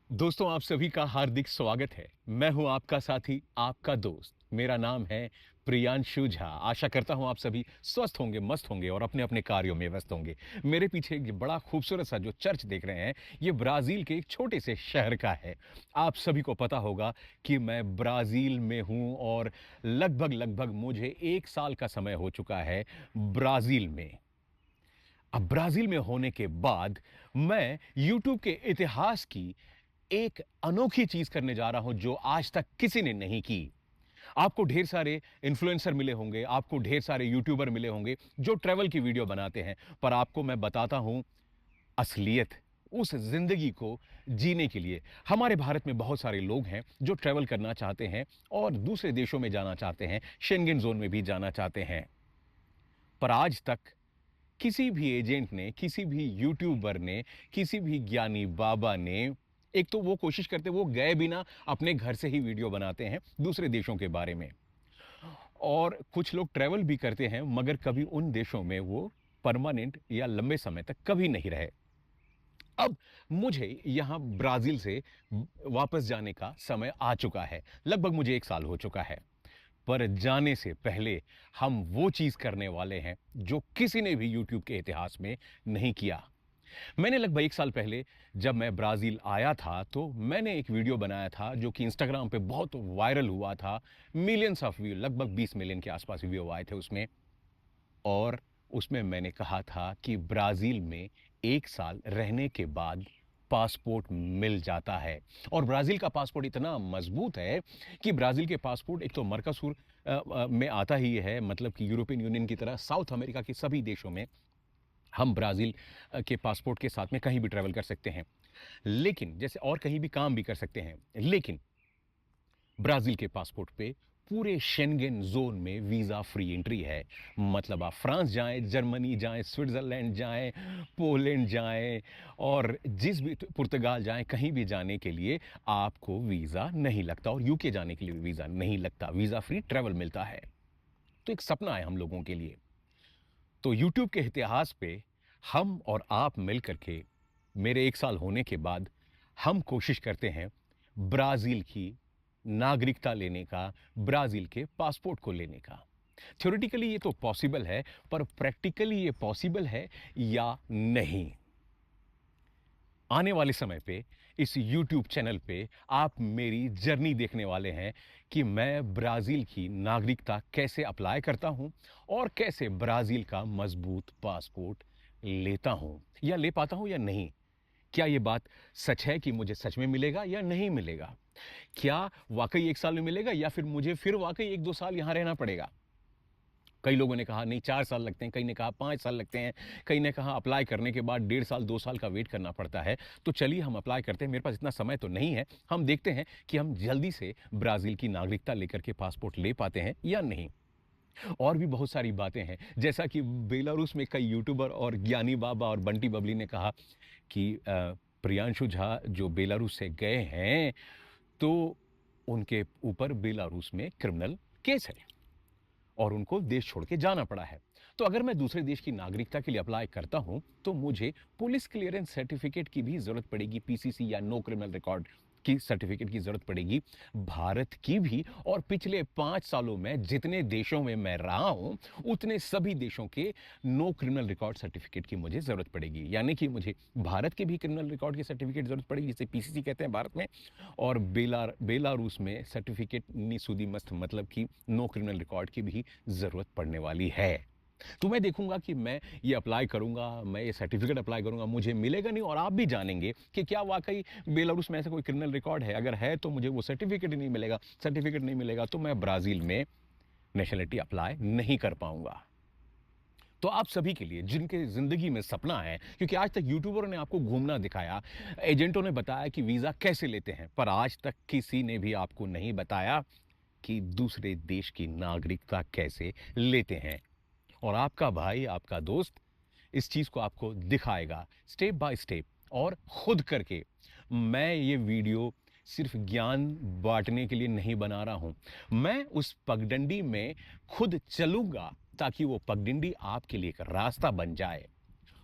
दोस्तों, आप सभी का हार्दिक स्वागत है। मैं हूं आपका साथी, आपका दोस्त। मेरा नाम है प्रियांशु झा। आशा करता हूं आप सभी स्वस्थ होंगे, मस्त होंगे और अपने-अपने कार्यों में व्यस्त होंगे। मेरे पीछे एक बड़ा खूबसूरत सा जो चर्च देख रहे हैं, ये ब्राज़ील के एक छोटे से शहर का है। आप सभी को पता होगा कि मैं ब्राज़ील में हूं और लगभग मुझे 1 साल का समय हो चुका है ब्राज़ील में। अब ब्राज़ील में होने के बाद मैं यूट्यूब के इतिहास की एक अनोखी चीज करने जा रहा हूं जो आज तक किसी ने नहीं की। आपको ढेर सारे इन्फ्लुएंसर मिले होंगे, आपको ढेर सारे यूट्यूबर मिले होंगे जो ट्रैवल की वीडियो बनाते हैं, पर आपको मैं बताता हूं असलियत, उस जिंदगी को जीने के लिए। हमारे भारत में बहुत सारे लोग हैं जो ट्रैवल करना चाहते हैं और दूसरे देशों में जाना चाहते हैं, शेंगेन जोन में भी जाना चाहते हैं, पर आज तक किसी भी एजेंट ने, किसी भी यूट्यूबर ने, किसी भी ज्ञानी बाबा ने, एक तो वो कोशिश करते, वो गए बिना अपने घर से ही वीडियो बनाते हैं दूसरे देशों के बारे में, और कुछ लोग ट्रैवल भी करते हैं मगर कभी उन देशों में वो परमानेंट या लंबे समय तक कभी नहीं रहे। अब मुझे यहां ब्राजील से वापस जाने का समय आ चुका है। लगभग मुझे 1 साल हो चुका है। पर जाने से पहले हम वो चीज करने वाले हैं जो किसी ने भी यूट्यूब के इतिहास में नहीं किया। मैंने लगभग 1 साल पहले जब मैं ब्राजील आया था तो मैंने एक वीडियो बनाया था जो कि इंस्टाग्राम पे बहुत वायरल हुआ था। मिलियंस ऑफ व्यू, लगभग 20 मिलियन के आसपास व्यू आए थे उसमें। और उसमें मैंने कहा था कि ब्राजील में 1 साल रहने के बाद पासपोर्ट मिल जाता है। और ब्राजील का पासपोर्ट इतना मजबूत है कि ब्राजील के पासपोर्ट एक तो मर्कासूर में आता ही है, मतलब कि यूरोपियन यूनियन की तरह साउथ अमेरिका के सभी देशों में हम ब्राजील के पासपोर्ट के साथ में कहीं भी ट्रैवल कर सकते हैं। लेकिन जैसे और कहीं भी काम भी कर सकते हैं, लेकिन ब्राजील के पासपोर्ट पे पूरे शेंगेन जोन में वीजा फ्री एंट्री है। मतलब आप फ्रांस जाएं, जर्मनी जाएं, स्विट्जरलैंड जाएं, पोलैंड जाएं और जिस भी पुर्तगाल जाएं, कहीं भी जाने के लिए आपको वीजा नहीं लगता, और यूके जाने के लिए भी वीजा नहीं लगता। वीजा फ्री ट्रैवल मिलता है। तो एक सपना है हम लोगों के लिए। तो यूट्यूब के इतिहास पे हम और आप मिल करके, मेरे 1 साल होने के बाद, हम कोशिश करते हैं ब्राजील की नागरिकता लेने का, ब्राजील के पासपोर्ट को लेने का। थ्योरेटिकली ये तो पॉसिबल है, पर प्रैक्टिकली ये पॉसिबल है या नहीं, आने वाले समय पे इस यूट्यूब चैनल पे आप मेरी जर्नी देखने वाले हैं कि मैं ब्राजील की नागरिकता कैसे अप्लाई करता हूं और कैसे ब्राजील का मजबूत पासपोर्ट लेता हूं, या ले पाता हूं या नहीं। क्या यह बात सच है कि मुझे सच में मिलेगा या नहीं मिलेगा? क्या वाकई 1 साल में मिलेगा या फिर मुझे फिर वाकई 1-2 साल यहां रहना पड़ेगा? कई लोगों ने कहा नहीं 4 साल लगते हैं, कई ने कहा 5 साल लगते हैं, कई ने कहा अप्लाई करने के बाद 1.5 साल 2 साल का वेट करना पड़ता है। तो चलिए हम अप्लाई करते हैं। मेरे पास इतना समय तो नहीं है। हम देखते हैं कि हम जल्दी से ब्राजील की नागरिकता लेकर के पासपोर्ट ले पाते हैं या नहीं। और भी बहुत सारी बातें हैं, जैसा कि बेलारूस में कई यूट्यूबर और ज्ञानी बाबा और बंटी बबली ने कहा कि प्रियांशु झा जो बेलारूस से गए हैं तो उनके ऊपर बेलारूस में क्रिमिनल केस है और उनको देश छोड़ के जाना पड़ा है। तो अगर मैं दूसरे देश की नागरिकता के लिए अप्लाई करता हूं तो मुझे पुलिस क्लियरेंस सर्टिफिकेट की भी जरूरत पड़ेगी, पीसीसी या नो क्रिमिनल रिकॉर्ड की सर्टिफिकेट की जरूरत पड़ेगी, भारत की भी। और पिछले 5 सालों में जितने देशों में मैं रहा हूं उतने सभी देशों के नो क्रिमिनल रिकॉर्ड सर्टिफिकेट की मुझे जरूरत पड़ेगी। यानी कि मुझे भारत के भी क्रिमिनल रिकॉर्ड की सर्टिफिकेट जरूरत पड़ेगी, जिसे पीसीसी कहते हैं भारत में, और बेलारूस में सर्टिफिकेट नी सूदी मस्त, मतलब कि नो क्रिमिनल रिकॉर्ड की भी जरूरत पड़ने वाली है। तो मैं देखूंगा कि मैं ये अप्लाई करूंगा, मैं ये सर्टिफिकेट अप्लाई करूंगा, मुझे मिलेगा नहीं, और आप भी जानेंगे कि क्या वाकई बेलारूस में ऐसा कोई क्रिमिनल रिकॉर्ड है। अगर है तो मुझे वो सर्टिफिकेट ही नहीं मिलेगा। सर्टिफिकेट नहीं मिलेगा तो मैं ब्राजील में नेशनलिटी अप्लाई नहीं कर पाऊंगा। तो आप सभी के लिए जिनके जिंदगी में सपना है, क्योंकि आज तक यूट्यूबरों ने आपको घूमना दिखाया, एजेंटों ने बताया कि वीजा कैसे लेते हैं, पर आज तक किसी ने भी आपको नहीं बताया कि दूसरे देश की नागरिकता कैसे लेते हैं। और आपका भाई, आपका दोस्त इस चीज को आपको दिखाएगा स्टेप बाय स्टेप और खुद करके। मैं ये वीडियो सिर्फ ज्ञान बांटने के लिए नहीं बना रहा हूं, मैं उस पगडंडी में खुद चलूंगा ताकि वो पगडंडी आपके लिए एक रास्ता बन जाए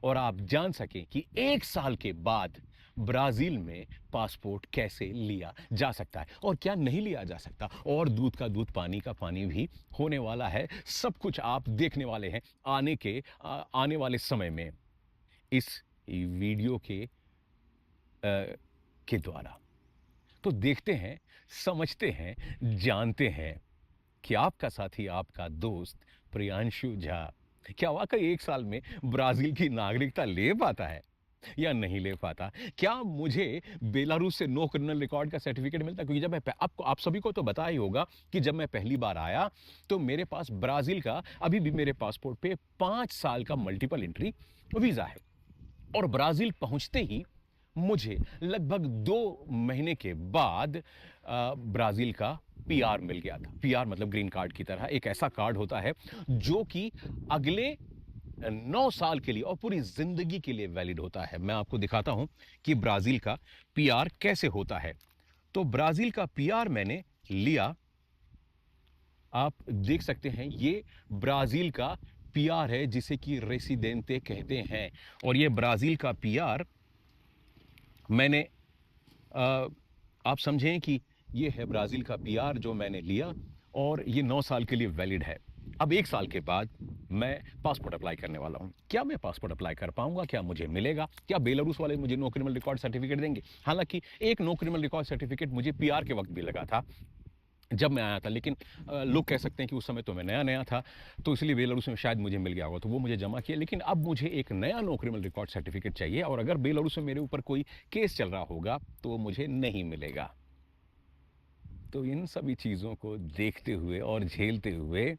और आप जान सकें कि 1 साल के बाद ब्राज़ील में पासपोर्ट कैसे लिया जा सकता है और क्या नहीं लिया जा सकता, और दूध का दूध, पानी का पानी भी होने वाला है। सब कुछ आप देखने वाले हैं आने वाले समय में इस वीडियो के द्वारा। तो देखते हैं, समझते हैं, जानते हैं कि आपका साथी, आपका दोस्त प्रियांशु झा क्या वाकई 1 साल में ब्राज़ील की नागरिकता ले पाता है या नहीं ले पाता? क्या मुझे बेलारूस से नो क्रिमिनल रिकॉर्ड का सर्टिफ़िकेट मिलता है? क्योंकि जब मैं प आपको आप सभी को तो पता ही होगा कि जब मैं पहली बार आया, तो मेरे पास ब्राज़ील का अभी भी मेरे पासपोर्ट पे 5 साल का मल्टीपल एंट्री वीज़ा है। और ब्राज़ील पहुँचते ही मुझे लगभग 2 महीने के बाद ब्राज़ील का पीआर मिल गया था। पीआर मतलब ग्रीन कार्ड की तरह एक ऐसा कार्ड होता है जो कि अगले 9 साल के लिए और पूरी ज़िंदगी के लिए वैलिड होता है। मैं आपको दिखाता हूँ कि ब्राज़ील का पीआर कैसे होता है। तो ब्राज़ील का पीआर मैंने लिया, आप देख सकते हैं ये ब्राज़ील का पीआर है जिसे कि रेसिडेंटे कहते हैं। और ये ब्राज़ील का पीआर मैंने अ, आप समझें कि ये है ब्राज़ील का पीआर जो मैंने लिया और ये 9 साल के लिए वैलिड है। अब 1 साल के बाद मैं पासपोर्ट अप्लाई करने वाला हूँ। क्या मैं पासपोर्ट अप्लाई कर पाऊँगा? क्या मुझे मिलेगा? क्या बेलारूस वाले मुझे नो क्रिमिनल रिकॉर्ड सर्टिफ़िकेट देंगे? हालाँकि एक नो क्रिमिनल रिकॉर्ड सर्टिफ़िकेट मुझे पीआर के वक़्त भी लगा था, जब मैं आया था, लेकिन लोग कह सकते हैं कि उस समय तो मैं नया-नया था, तो इसलिए बेलारूस में शायद मुझे मिल गया होगा, तो वो मुझे जमा किया। लेकिन अब मुझे एक नया नो क्रिमिनल रिकॉर्ड सर्टिफ़िकेट चाहिए और अगर बेलारूस में मेरे ऊपर कोई केस चल रहा होगा, तो वो मुझे नहीं मिलेगा। तो इन सभी चीज़ों को देखते हुए और झेलते हुए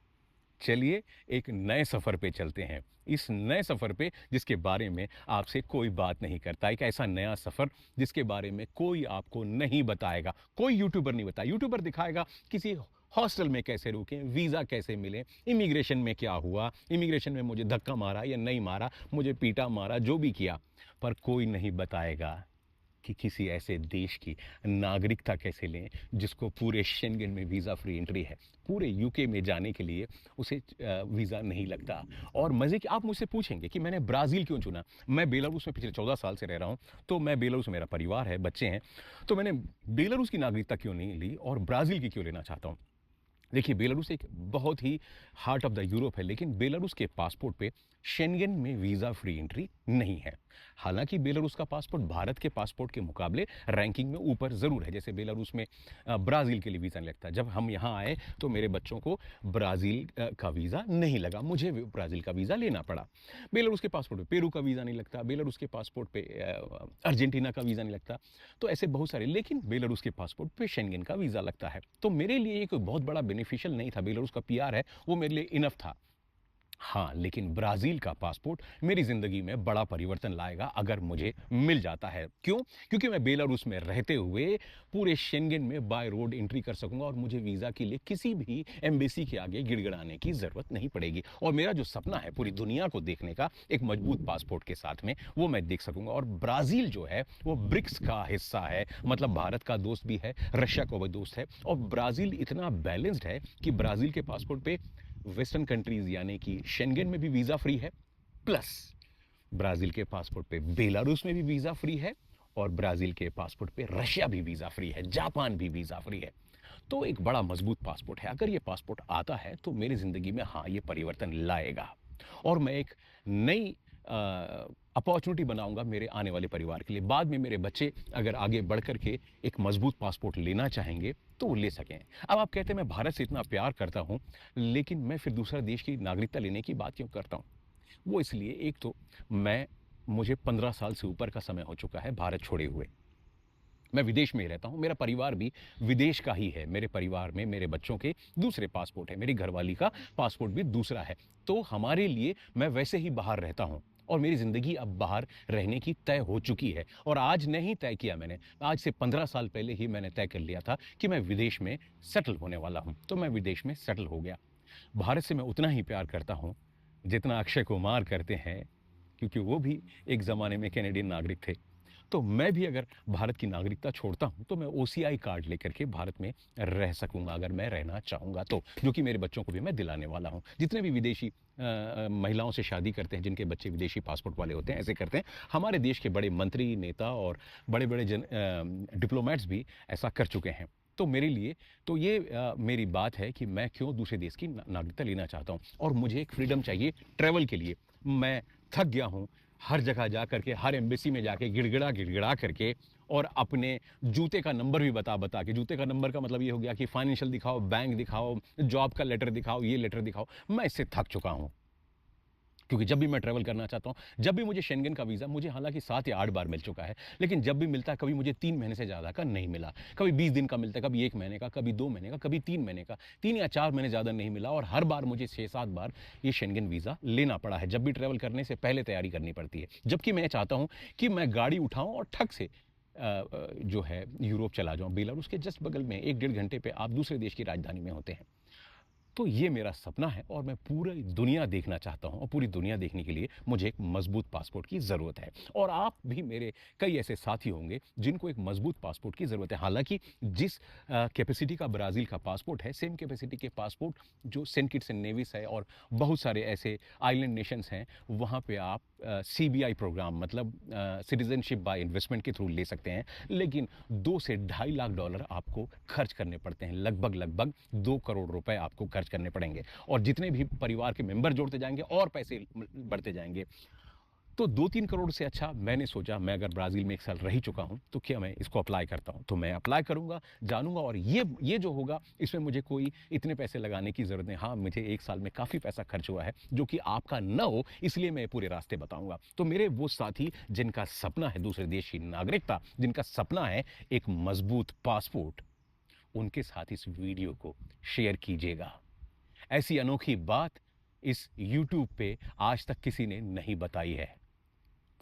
चलिए एक नए सफ़र पे चलते हैं। इस नए सफ़र पे जिसके बारे में आपसे कोई बात नहीं करता, एक ऐसा नया सफ़र जिसके बारे में कोई आपको नहीं बताएगा, कोई यूट्यूबर नहीं बताएगा। यूट्यूबर दिखाएगा किसी हॉस्टल में कैसे रुकें, वीज़ा कैसे मिले, इमिग्रेशन में क्या हुआ, इमिग्रेशन में मुझे धक्का मारा या नहीं मारा, मुझे पीटा मारा, जो भी किया, पर कोई नहीं बताएगा कि किसी ऐसे देश की नागरिकता कैसे लें जिसको पूरे शेंगेन में वीज़ा फ्री एंट्री है। पूरे यूके में जाने के लिए उसे वीज़ा नहीं लगता। और मज़े की आप मुझसे पूछेंगे कि मैंने ब्राज़ील क्यों चुना? मैं बेलारूस में पिछले 14 साल से रह रहा हूँ, तो मैं बेलारूस में मेरा परिवार है, बच्चे हैं, तो मैंने बेलारूस की नागरिकता क्यों नहीं ली और ब्राज़ील की क्यों लेना चाहता हूँ? देखिए, बेलारूस एक बहुत ही हार्ट ऑफ द यूरोप है, लेकिन बेलारूस के पासपोर्ट पे शेंगेन में वीज़ा फ्री एंट्री नहीं है। हालांकि बेलारूस का पासपोर्ट भारत के पासपोर्ट के मुकाबले रैंकिंग में ऊपर ज़रूर है। जैसे बेलारूस में ब्राज़ील के लिए वीज़ा नहीं लगता। जब हम यहाँ आए तो मेरे बच्चों को ब्राज़ील का वीज़ा नहीं लगा, मुझे ब्राज़ील का वीज़ा लेना पड़ा। बेलारूस के पासपोर्ट पे पेरू का वीज़ा नहीं लगता, बेलारूस के पासपोर्ट पे अर्जेंटीना का वीज़ा नहीं लगता। तो ऐसे बहुत सारे, लेकिन बेलारूस के पासपोर्ट पे शेंगेन का वीज़ा लगता है। तो मेरे लिए ये कोई बहुत बड़ा बेनिफिशियल नहीं था। बेलारूस का पीआर है, वो मेरे लिए इनफ था। हाँ, लेकिन ब्राज़ील का पासपोर्ट मेरी ज़िंदगी में बड़ा परिवर्तन लाएगा अगर मुझे मिल जाता है। क्यों? क्योंकि मैं बेलारूस में रहते हुए पूरे शेंगेन में बाय रोड एंट्री कर सकूँगा और मुझे वीज़ा के लिए किसी भी एम्बेसी के आगे गिड़गिड़ाने की ज़रूरत नहीं पड़ेगी। और मेरा जो सपना है पूरी दुनिया को देखने का एक मजबूत पासपोर्ट के साथ में, वो मैं देख सकूँगा। और ब्राज़ील जो है वो ब्रिक्स का हिस्सा है, मतलब भारत का दोस्त भी है, रशिया का भी दोस्त है। और ब्राज़ील इतना बैलेंस्ड है कि ब्राज़ील के पासपोर्ट पे वेस्टर्न कंट्रीज यानी कि शेंगेन में भी वीज़ा फ्री है, प्लस ब्राज़ील के पासपोर्ट पे बेलारूस में भी वीज़ा फ्री है और ब्राज़ील के पासपोर्ट पे रशिया भी वीज़ा फ्री है, जापान भी वीज़ा फ्री है। तो एक बड़ा मजबूत पासपोर्ट है। अगर ये पासपोर्ट आता है तो मेरी ज़िंदगी में हाँ, ये परिवर्तन लाएगा और मैं एक नई अपॉर्चुनिटी बनाऊंगा मेरे आने वाले परिवार के लिए। बाद में मेरे बच्चे अगर आगे बढ़ कर के एक मजबूत पासपोर्ट लेना चाहेंगे तो वो ले सकें। अब आप कहते हैं मैं भारत से इतना प्यार करता हूँ, लेकिन मैं फिर दूसरा देश की नागरिकता लेने की बात क्यों करता हूँ? वो इसलिए, एक तो मुझे 15 साल से ऊपर का समय हो चुका है भारत छोड़े हुए। मैं विदेश में ही रहता हूँ, मेरा परिवार भी विदेश का ही है। मेरे परिवार में मेरे बच्चों के दूसरे पासपोर्ट है, मेरी घरवाली का पासपोर्ट भी दूसरा है। तो हमारे लिए मैं वैसे ही बाहर रहता हूँ और मेरी ज़िंदगी अब बाहर रहने की तय हो चुकी है। और आज नहीं तय किया मैंने, आज से 15 साल पहले ही मैंने तय कर लिया था कि मैं विदेश में सेटल होने वाला हूँ, तो मैं विदेश में सेटल हो गया। भारत से मैं उतना ही प्यार करता हूँ जितना अक्षय कुमार करते हैं, क्योंकि वो भी एक ज़माने में कैनेडियन नागरिक थे। तो मैं भी अगर भारत की नागरिकता छोड़ता हूँ, तो मैं ओसीआई कार्ड लेकर के भारत में रह सकूँगा अगर मैं रहना चाहूँगा तो, जो कि मेरे बच्चों को भी मैं दिलाने वाला हूँ। जितने भी विदेशी महिलाओं से शादी करते हैं, जिनके बच्चे विदेशी पासपोर्ट वाले होते हैं, ऐसे करते हैं। हमारे देश के बड़े मंत्री, नेता और बड़े-बड़े डिप्लोमैट्स भी ऐसा कर चुके हैं। तो मेरे लिए तो ये मेरी बात है कि मैं क्यों दूसरे देश की नागरिकता लेना चाहता हूँ और मुझे एक फ्रीडम चाहिए ट्रैवल के लिए। मैं थक गया हूँ हर जगह जा करके, हर एम्बेसी में जाके गिड़गिड़ा करके और अपने जूते का नंबर भी बता के, जूते का नंबर का मतलब ये हो गया कि फाइनेंशियल दिखाओ, बैंक दिखाओ, जॉब का लेटर दिखाओ, ये लेटर दिखाओ। मैं इससे थक चुका हूँ। क्योंकि जब भी मैं ट्रैवल करना चाहता हूँ, जब भी मुझे शेंगन का वीज़ा, मुझे हालाँकि 7 या 8 बार मिल चुका है, लेकिन जब भी मिलता है, कभी मुझे 3 महीने से ज़्यादा का नहीं मिला। कभी 20 दिन का मिलता है, कभी 1 महीने का, कभी 2 महीने का, कभी 3 महीने का। 3 या 4 महीने ज़्यादा नहीं मिला और हर बार मुझे 6-7 बार ये शेंगन वीज़ा लेना पड़ा है। जब भी ट्रैवल करने से पहले तैयारी करनी पड़ती है। जबकि मैं चाहता हूँ कि मैं गाड़ी उठाऊँ और ठक से जो है यूरोप चला जाऊँ। बेलारूस के जस्ट बगल में 1 डेढ़ घंटे पे आप दूसरे देश की राजधानी में होते हैं। तो ये मेरा सपना है और मैं पूरी दुनिया देखना चाहता हूँ और पूरी दुनिया देखने के लिए मुझे एक मजबूत पासपोर्ट की ज़रूरत है। और आप भी मेरे कई ऐसे साथी होंगे जिनको एक मजबूत पासपोर्ट की ज़रूरत है। हालाँकि जिस कैपेसिटी का ब्राज़ील का पासपोर्ट है, सेम कैपेसिटी के पासपोर्ट जो सेंट किट्स एंड नेविस है और बहुत सारे ऐसे आइलैंड नेशंस हैं, वहाँ पे आप सीबीआई प्रोग्राम मतलब सिटीज़नशिप बाय इन्वेस्टमेंट के थ्रू ले सकते हैं। लेकिन 2 से ढाई लाख डॉलर आपको खर्च करने पड़ते हैं। लगभग 2 करोड़ रुपए आपको खर्च करने पड़ेंगे और जितने भी परिवार के मेंबर जोड़ते जाएँगे और पैसे बढ़ते जाएँगे। तो 2-3 करोड़ से अच्छा मैंने सोचा मैं अगर ब्राज़ील में 1 साल रह ही चुका हूँ, तो क्या मैं इसको अप्लाई करता हूँ। तो मैं अप्लाई करूँगा, जानूँगा और ये जो होगा इसमें मुझे कोई इतने पैसे लगाने की ज़रूरत नहीं। हाँ, मुझे 1 साल में काफ़ी पैसा खर्च हुआ है, जो कि आपका ना हो इसलिए मैं पूरे रास्ते बताऊँगा। तो मेरे वो साथी जिनका सपना है दूसरे देश की नागरिकता, जिनका सपना है एक मज़बूत पासपोर्ट, उनके साथ इस वीडियो को शेयर कीजिएगा। ऐसी अनोखी बात इस यूट्यूब पे आज तक किसी ने नहीं बताई है।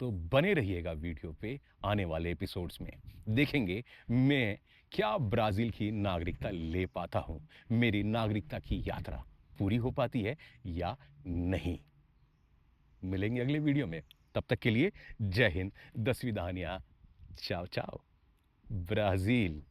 तो बने रहिएगा वीडियो पे आने वाले एपिसोड्स में। देखेंगे मैं क्या ब्राज़ील की नागरिकता ले पाता हूँ। मेरी नागरिकता की यात्रा पूरी हो पाती है या नहीं। मिलेंगे अगले वीडियो में। तब तक के लिए जय हिंद, 10वीं दहानियाँ। चाओ चाओ ब्राज़ील।